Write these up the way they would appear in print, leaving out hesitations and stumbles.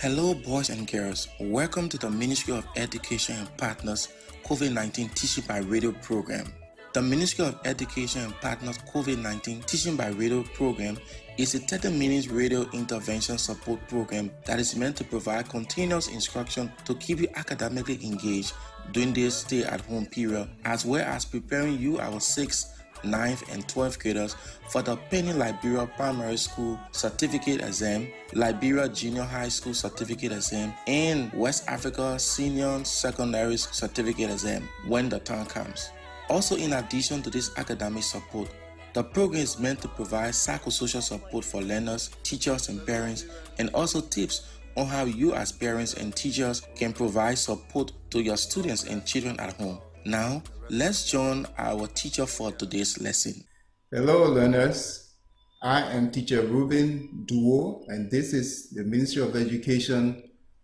Hello boys and girls, welcome to the Ministry of Education and Partners COVID-19 Teaching by Radio program. The Ministry of Education and Partners COVID-19 Teaching by Radio program is a 30-minute radio intervention support program that is meant to provide continuous instruction to keep you academically engaged during this stay-at-home period, as well as preparing you, our 6th, 9th and 12th graders for the pending Liberia Primary School Certificate Exam, Liberia Junior High School Certificate Exam, and West Africa Senior Secondary Certificate Exam when the time comes. Also, in addition to this academic support, the program is meant to provide psychosocial support for learners, teachers, and parents, and also tips on how you as parents and teachers can provide support to your students and children at home. Now, let's join our teacher for today's lesson. Hello learners, I am teacher Reuben Duo, and this is the Ministry of Education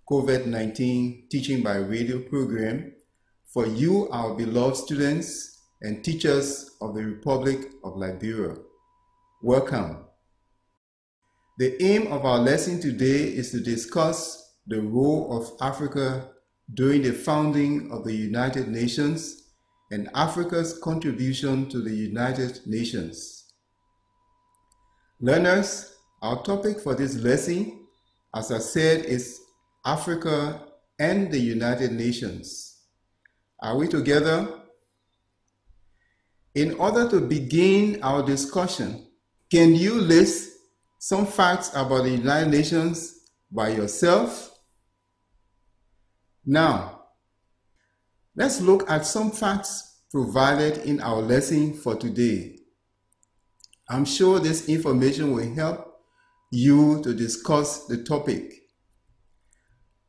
COVID-19 Teaching by Radio program for you, our beloved students and teachers of the Republic of Liberia. Welcome. The aim of our lesson today is to discuss the role of Africa during the founding of the United Nations and Africa's contribution to the United Nations. Learners, our topic for this lesson, as I said, is Africa and the United Nations. Are we together? In order to begin our discussion, can you list some facts about the United Nations by yourself? Now, let's look at some facts provided in our lesson for today. I'm sure this information will help you to discuss the topic.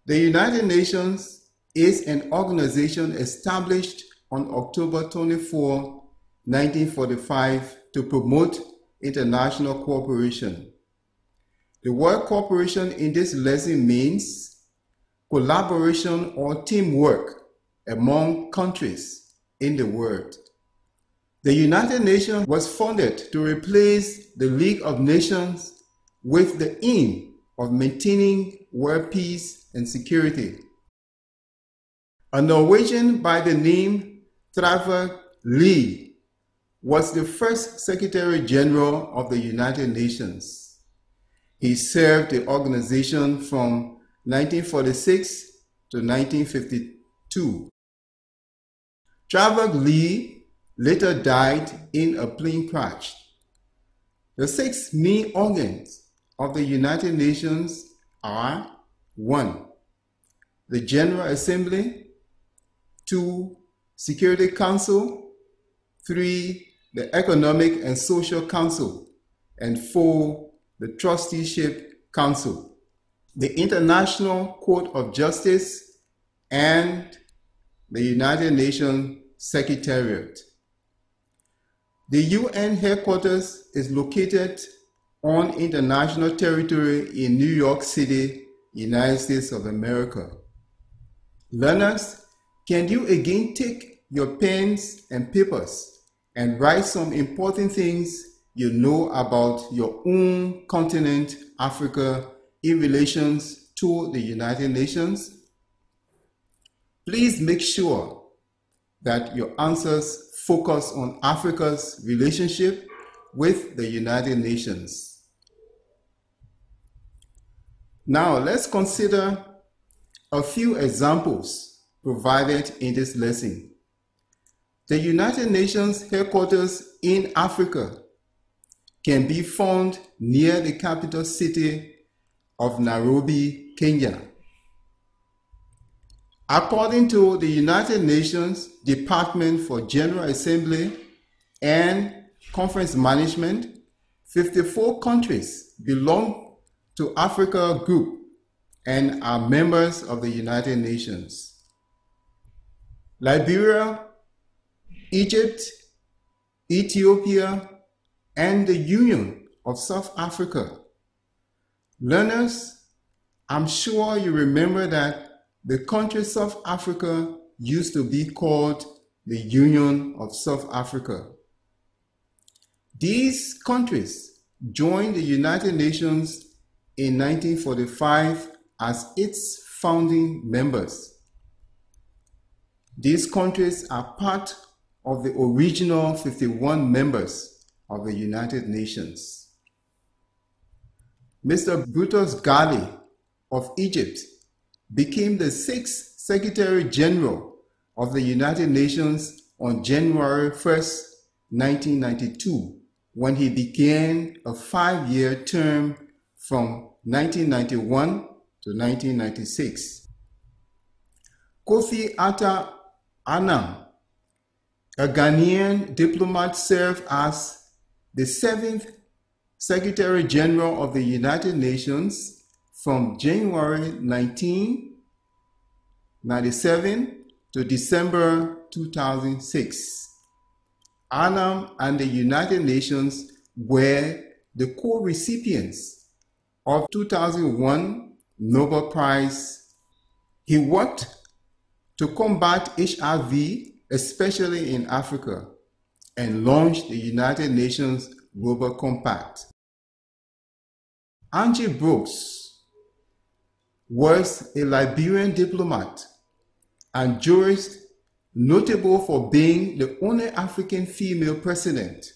The United Nations is an organization established on October 24, 1945 to promote international cooperation. The word cooperation in this lesson means collaboration or teamwork among countries in the world. The United Nations was founded to replace the League of Nations with the aim of maintaining world peace and security. A Norwegian by the name Trevor Lee was the first Secretary General of the United Nations. He served the organization from 1946 to 1952. Trevor Lee later died in a plane crash. The 6 main organs of the United Nations are 1. The General Assembly, 2. Security Council, 3. The Economic and Social Council, and 4. The Trusteeship Council, the International Court of Justice, and the United Nations Secretariat. The UN headquarters is located on international territory in New York City, United States of America. Learners, can you again take your pens and papers and write some important things you know about your own continent, Africa, in relations to the United Nations? Please make sure that your answers focus on Africa's relationship with the United Nations. Now, let's consider a few examples provided in this lesson. The United Nations headquarters in Africa can be found near the capital city of Nairobi, Kenya. According to the United Nations Department for General Assembly and Conference Management, 54 countries belong to Africa Group and are members of the United Nations. Liberia, Egypt, Ethiopia, and the Union of South Africa. Learners, I'm sure you remember that the country South Africa used to be called the Union of South Africa. These countries joined the United Nations in 1945 as its founding members. These countries are part of the original 51 members of the United Nations. Mr. Boutros Ghali of Egypt became the 6th Secretary General of the United Nations on January 1st, 1992, when he began a 5-year term from 1991 to 1996. Kofi Annan, a Ghanaian diplomat, served as the 7th Secretary General of the United Nations from January 1997 to December 2006. Annan and the United Nations were the co-recipients of 2001 Nobel Prize. He worked to combat HIV, especially in Africa, and launched the United Nations Global Compact. Angie Brooks was a Liberian diplomat and jurist notable for being the only African female president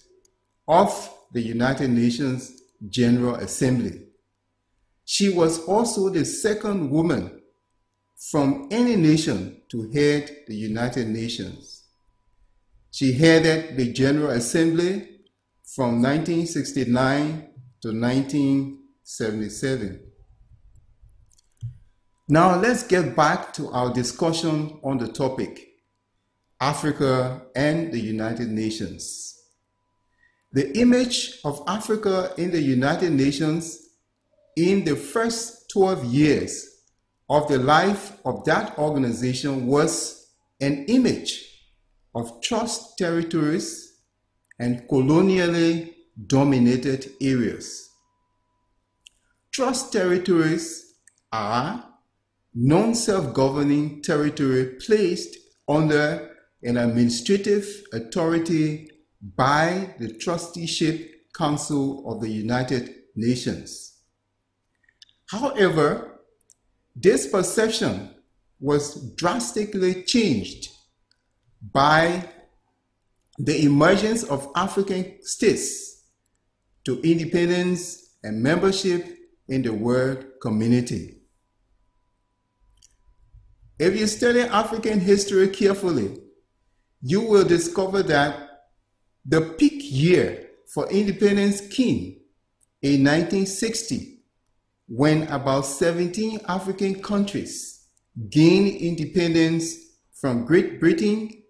of the United Nations General Assembly. She was also the second woman from any nation to head the United Nations. She headed the General Assembly from 1969 to 1977. Now let's get back to our discussion on the topic, Africa and the United Nations. The image of Africa in the United Nations in the first 12 years of the life of that organization was an image of trust territories and colonially dominated areas. Trust territories are non-self-governing territory placed under an administrative authority by the Trusteeship Council of the United Nations. However, this perception was drastically changed by the emergence of African states to independence and membership in the world community. If you study African history carefully, you will discover that the peak year for independence came in 1960, when about 17 African countries gained independence from Great Britain,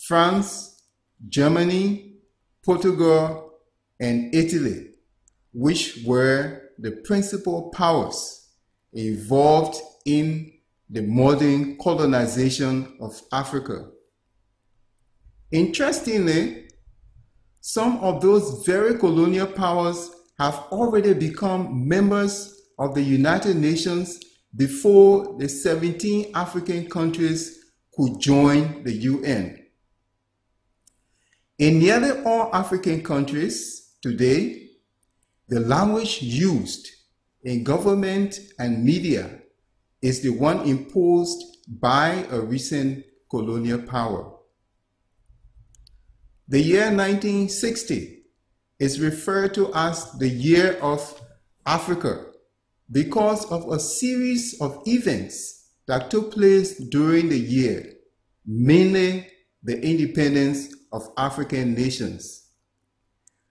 France, Germany, Portugal, and Italy, which were the principal powers involved in the modern colonization of Africa. Interestingly, some of those very colonial powers have already become members of the United Nations before the 17 African countries could join the UN. In nearly all African countries today, the language used in government and media is the one imposed by a recent colonial power. The year 1960 is referred to as the Year of Africa because of a series of events that took place during the year, mainly the independence of African nations.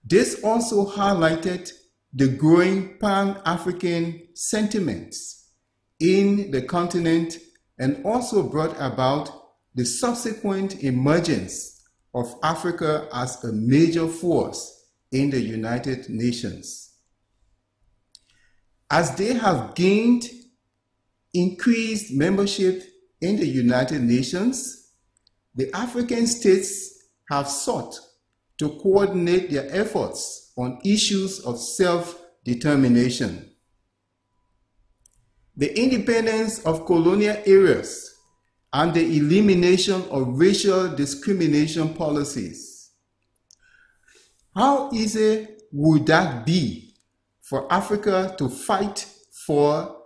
This also highlighted the growing Pan-African sentiments in the continent and also brought about the subsequent emergence of Africa as a major force in the United Nations. As they have gained increased membership in the United Nations, the African states have sought to coordinate their efforts on issues of self-determination. The independence of colonial areas and the elimination of racial discrimination policies. How easy would that be for Africa to fight for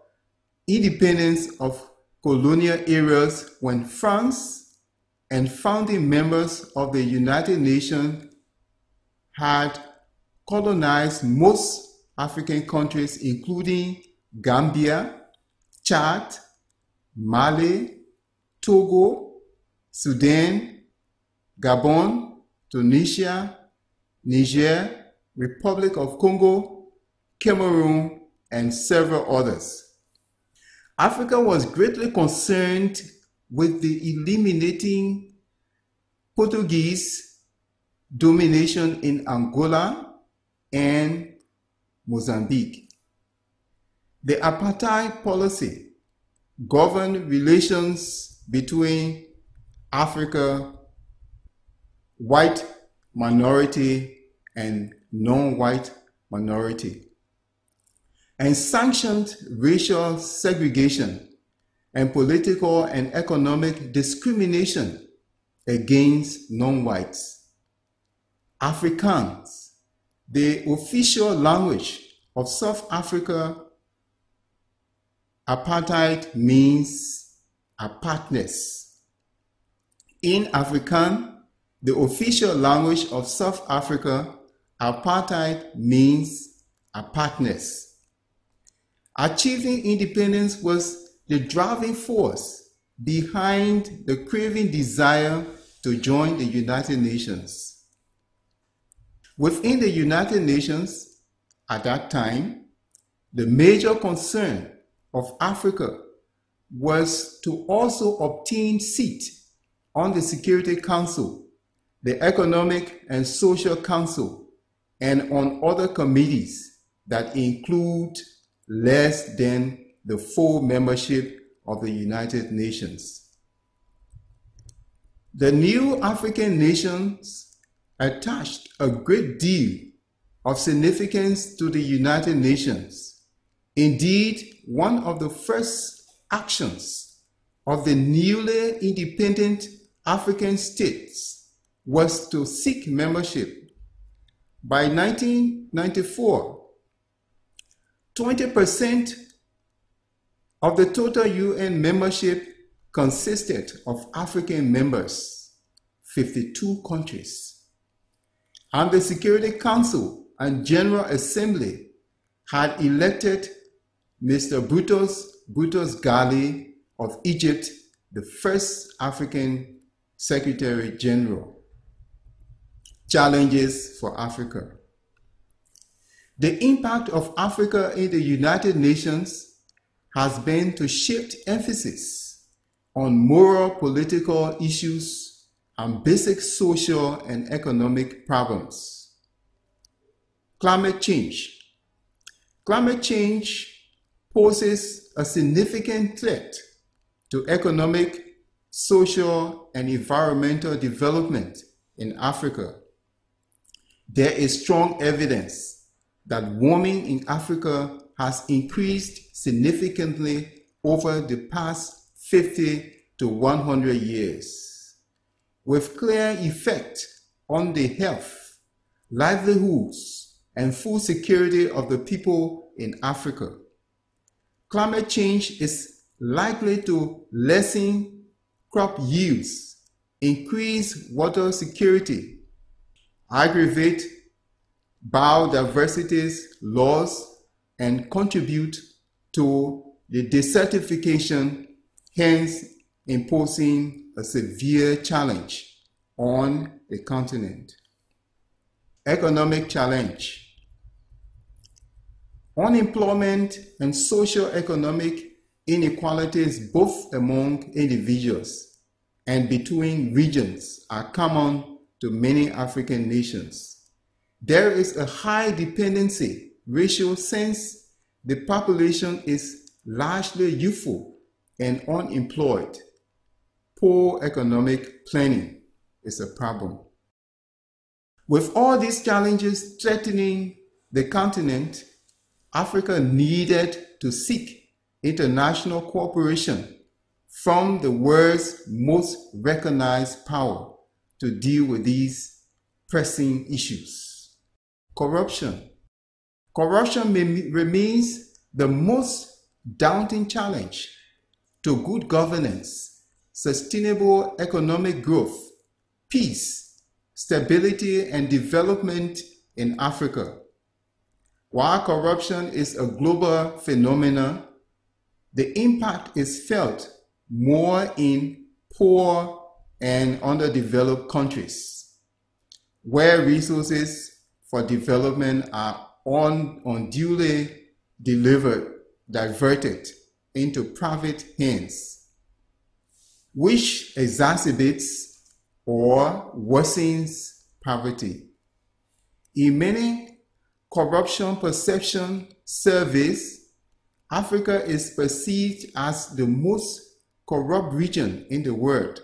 independence of colonial eras when France and founding members of the United Nations had colonized most African countries, including Gambia, Chad, Mali, Togo, Sudan, Gabon, Tunisia, Niger, Republic of Congo, Cameroon, and several others. Africa was greatly concerned with the eliminating Portuguese domination in Angola and Mozambique. The apartheid policy governed relations between Africa, white minority and non-white minority, and sanctioned racial segregation and political and economic discrimination against non-whites. Afrikaans, the official language of South Africa, apartheid means apartness. In Afrikaans, the official language of South Africa, apartheid means apartness. Achieving independence was the driving force behind the craving desire to join the United Nations. Within the United Nations, at that time, the major concern of Africa was to also obtain seat on the Security Council, the Economic and Social Council, and on other committees that include less than the full membership of the United Nations. The new African nations attached a great deal of significance to the United Nations. Indeed, one of the first actions of the newly independent African states was to seek membership. By 1994, 20% of the total UN membership consisted of African members, 52 countries. And the Security Council and General Assembly had elected Mr. Boutros Ghali of Egypt, the first African Secretary General. Challenges for Africa. The impact of Africa in the United Nations has been to shift emphasis on moral political issues and basic social and economic problems. Climate change. Climate change poses a significant threat to economic, social, and environmental development in Africa. There is strong evidence that warming in Africa has increased significantly over the past 50 to 100 years, with clear effect on the health, livelihoods, and food security of the people in Africa. Climate change is likely to lessen crop yields, increase water security, aggravate biodiversity loss, and contribute to the desertification, hence imposing a severe challenge on the continent. Economic challenge. Unemployment and socio-economic inequalities both among individuals and between regions are common to many African nations. There is a high dependency ratio since the population is largely youthful and unemployed. Poor economic planning is a problem. With all these challenges threatening the continent, Africa needed to seek international cooperation from the world's most recognized power to deal with these pressing issues. Corruption. Corruption remains the most daunting challenge to good governance, sustainable economic growth, peace, stability, and development in Africa. While corruption is a global phenomenon, the impact is felt more in poor and underdeveloped countries, where resources for development are unduly diverted into private hands, which exacerbates or worsens poverty. In many corruption perception surveys, Africa is perceived as the most corrupt region in the world,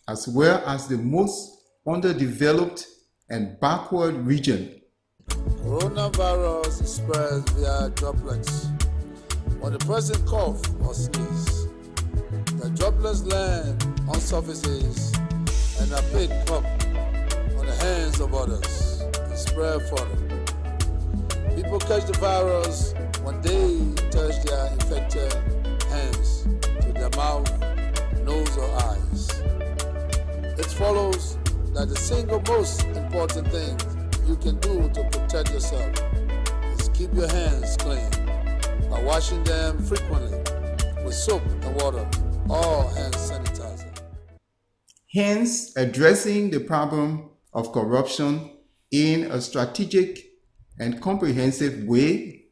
as well as the most underdeveloped and backward region. Coronavirus spreads via droplets. When the person coughs or sneezes, the droplets land on surfaces and are picked up on the hands of others and spread further. People catch the virus when they touch their infected hands to their mouth, nose, or eyes. It follows that the single most important thing you can do to protect yourself is keep your hands clean by washing them frequently with soap and water or hand sanitizer. Hence, addressing the problem of corruption in a strategic and comprehensive way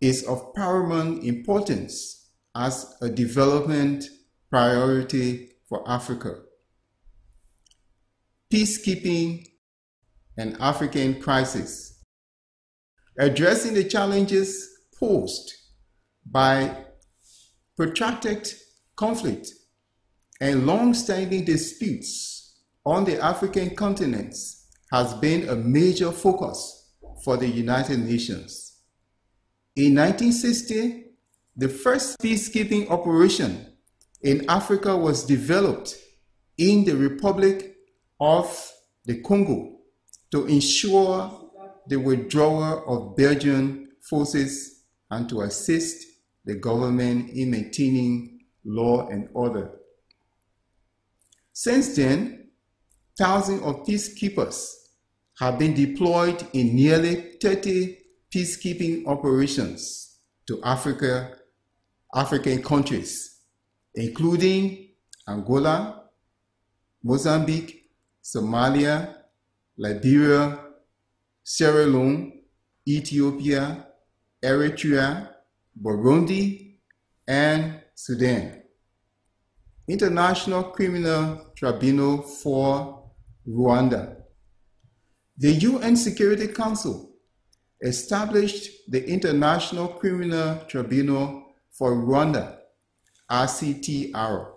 is of paramount importance as a development priority for Africa. Peacekeeping and African crisis. Addressing the challenges posed by protracted conflict and long-standing disputes on the African continent has been a major focus for the United Nations. In 1960, the first peacekeeping operation in Africa was developed in the Republic of the Congo to ensure the withdrawal of Belgian forces and to assist the government in maintaining law and order. Since then, thousands of peacekeepers have been deployed in nearly 30 peacekeeping operations to African countries, including Angola, Mozambique, Somalia, Liberia, Sierra Leone, Ethiopia, Eritrea, Burundi, and Sudan. International Criminal Tribunal for Rwanda. The UN Security Council established the International Criminal Tribunal for Rwanda, RCTR,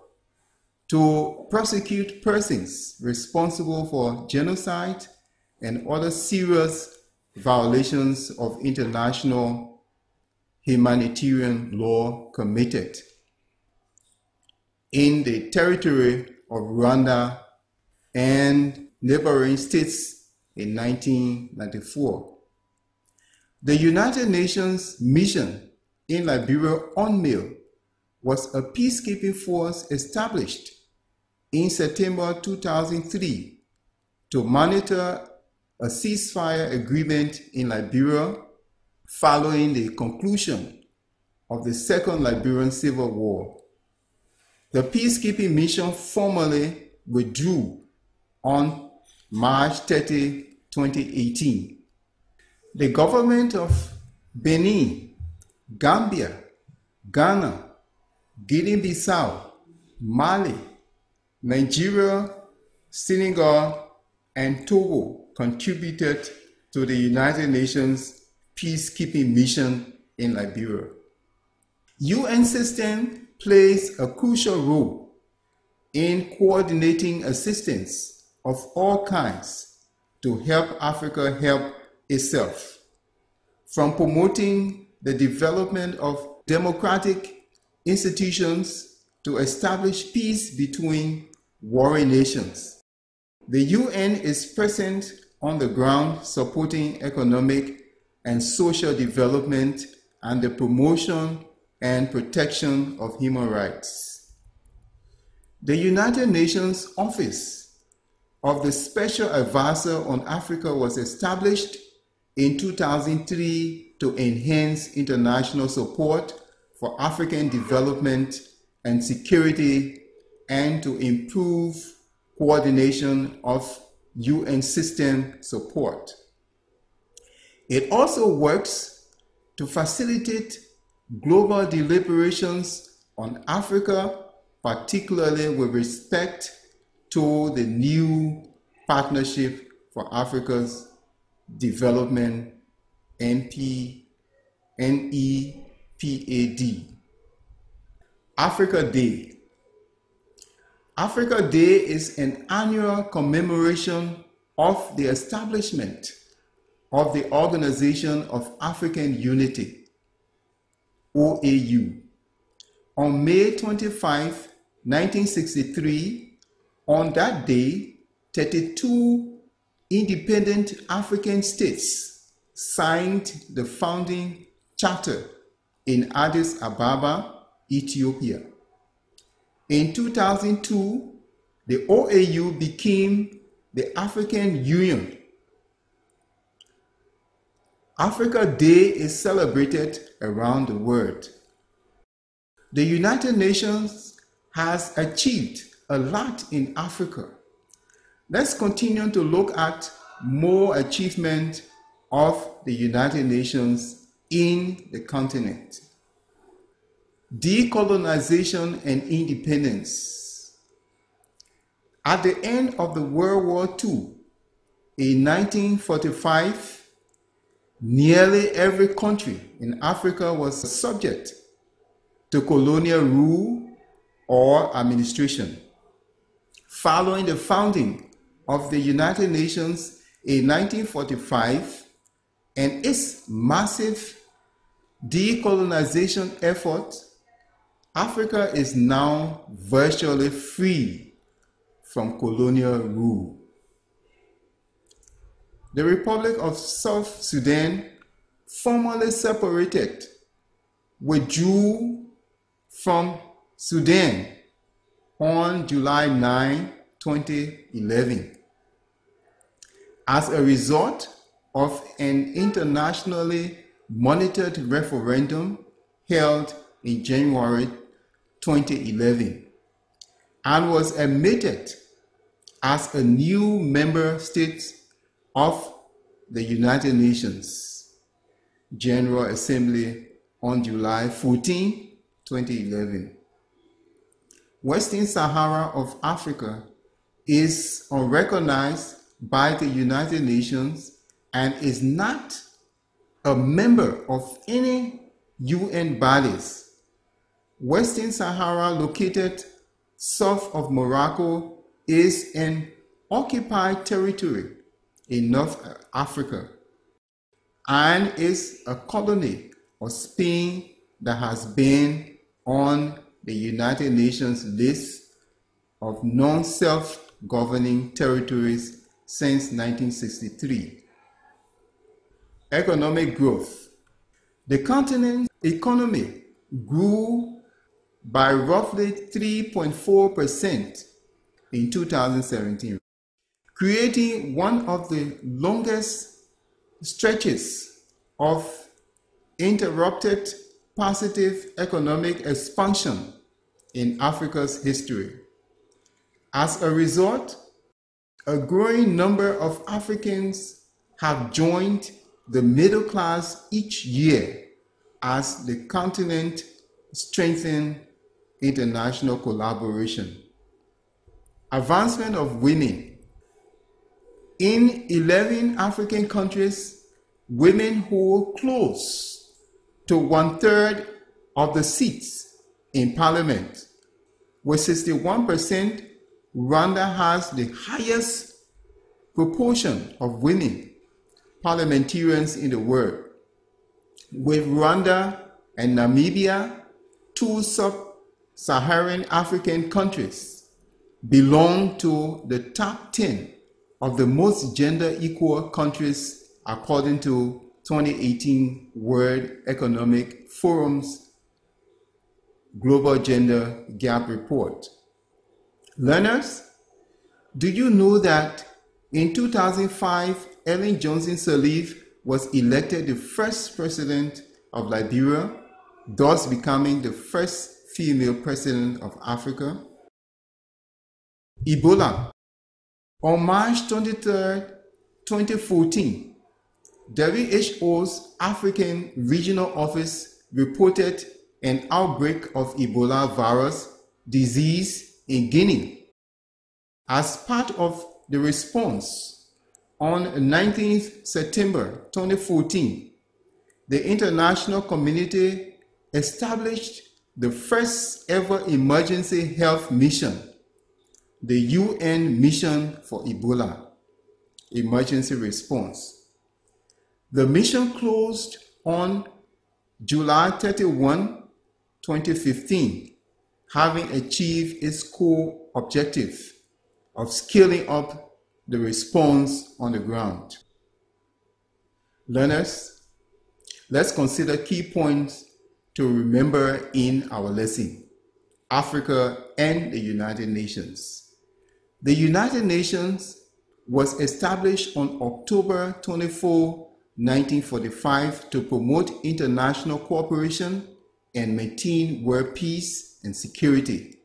to prosecute persons responsible for genocide and other serious violations of international humanitarian law committed in the territory of Rwanda and neighboring states in 1994. The United Nations mission in Liberia, UNMIL, was a peacekeeping force established in September 2003 to monitor a ceasefire agreement in Liberia following the conclusion of the Second Liberian Civil War. The peacekeeping mission formally withdrew on March 30, 2018. The government of Benin, Gambia, Ghana, Guinea-Bissau, Mali, Nigeria, Senegal, and Togo contributed to the United Nations peacekeeping mission in Liberia. UN system plays a crucial role in coordinating assistance of all kinds to help Africa help itself, from promoting the development of democratic institutions to establish peace between warring nations. The UN is present on the ground supporting economic and social development and the promotion and protection of human rights. The United Nations Office of the Special Advisor on Africa was established in 2003 to enhance international support for African development and security and to improve coordination of UN system support. It also works to facilitate global deliberations on Africa, particularly with respect to the new Partnership for Africa's Development, NEPAD. Africa Day. Africa Day is an annual commemoration of the establishment of the Organization of African Unity, OAU. On May 25, 1963, on that day, 32 independent African states signed the founding charter in Addis Ababa, Ethiopia. In 2002, the OAU became the African Union. Africa Day is celebrated around the world. The United Nations has achieved a lot in Africa. Let's continue to look at more achievement of the United Nations in the continent. Decolonization and independence. At the end of the World War II, in 1945, nearly every country in Africa was subject to colonial rule or administration. Following the founding of the United Nations in 1945 and its massive decolonization effort, Africa is now virtually free from colonial rule. The Republic of South Sudan, formally separated, withdrew from Sudan on July 9, 2011. As a result of an internationally monitored referendum held in January 2011 and was admitted as a new member state of the United Nations General Assembly on July 14, 2011. Western Sahara of Africa is unrecognized by the United Nations and is not a member of any UN bodies. Western Sahara, located south of Morocco, is an occupied territory in North Africa and is a colony of Spain that has been on the United Nations list of non-self-governing territories since 1963. Economic growth. The continent's economy grew by roughly 3.4% in 2017, creating one of the longest stretches of interrupted positive economic expansion in Africa's history. As a result, a growing number of Africans have joined the middle class each year as the continent strengthens international collaboration. Advancement of women. In 11 African countries, women hold close to 1/3 of the seats in parliament. With 61%, Rwanda has the highest proportion of women parliamentarians in the world. With Rwanda and Namibia, two sub-Saharan African countries, belong to the top 10 of the most gender-equal countries according to 2018 World Economic Forum's Global Gender Gap Report. Learners, do you know that in 2005, Ellen Johnson Sirleaf was elected the first president of Liberia, thus becoming the first female president of Africa? Ebola. On March 23, 2014, WHO's African Regional Office reported an outbreak of Ebola virus disease in Guinea. As part of the response, on 19th September 2014, the international community established the first ever emergency health mission, the UN Mission for Ebola Emergency Response. The mission closed on July 31, 2015, having achieved its core objective of scaling up the response on the ground. Learners, let's consider key points to remember in our lesson: Africa and the United Nations. The United Nations was established on October 24, 1945 to promote international cooperation and maintain world peace and security.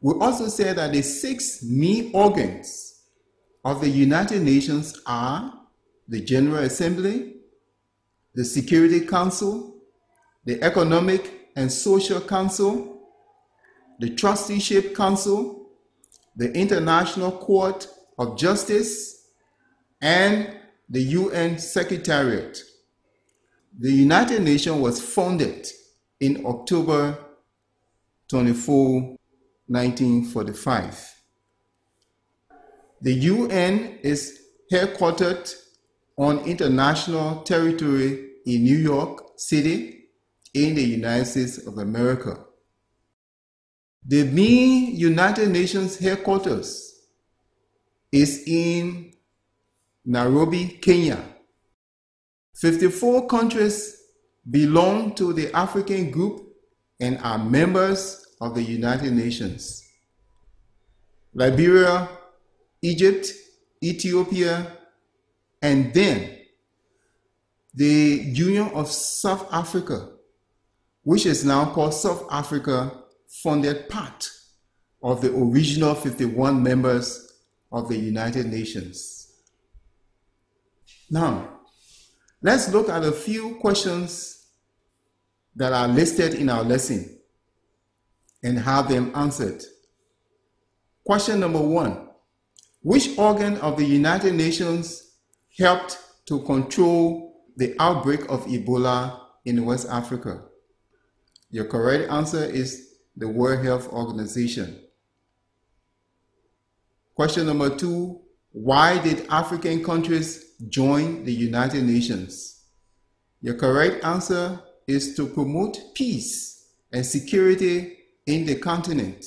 We also said that the 6 main organs of the United Nations are the General Assembly, the Security Council, the Economic and Social Council, the Trusteeship Council, the International Court of Justice, and the UN Secretariat. The United Nations was founded in October 24, 1945. The UN is headquartered on international territory in New York City in the United States of America. The main United Nations headquarters is in Nairobi, Kenya. 54 countries belong to the African group and are members of the United Nations. Liberia, Egypt, Ethiopia, and then the Union of South Africa, which is now called South Africa, funded part of the original 51 members of the United Nations. Now, let's look at a few questions that are listed in our lesson and have them answered. Question number 1. Which organ of the United Nations helped to control the outbreak of Ebola in West Africa? Your correct answer is the World Health Organization. Question number 2. Why did African countries join the United Nations? Your correct answer is to promote peace and security in the continent,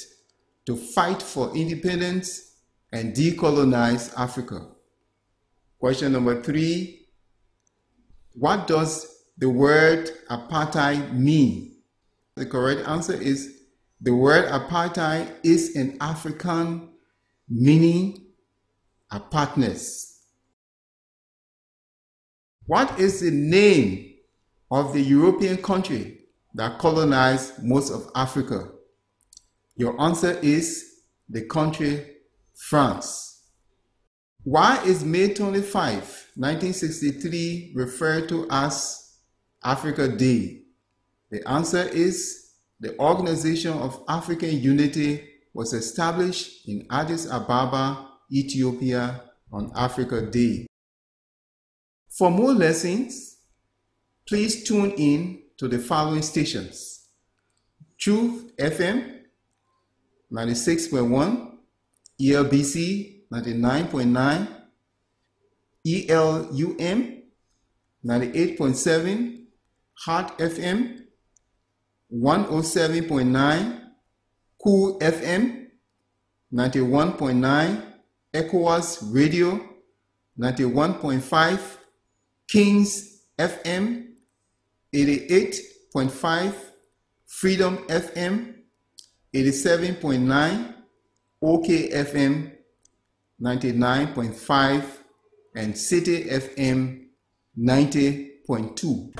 to fight for independence and decolonize Africa. Question number 3. What does the word apartheid mean? The correct answer is the word apartheid is an African meaning apartness. What is the name of the European country that colonized most of Africa? Your answer is the country France. Why is May 25, 1963 referred to as Africa Day? The answer is the Organization of African Unity was established in Addis Ababa, Ethiopia on Africa Day. For more lessons, please tune in to the following stations: Truth FM 96.1, ELBC 99.9, ELUM 98.7, Heart FM 107.9, Cool FM 91.9, ECOWAS Radio 91.5, Kings FM 88.5, Freedom FM 87.9, OK FM 99.5, and City FM 90.2.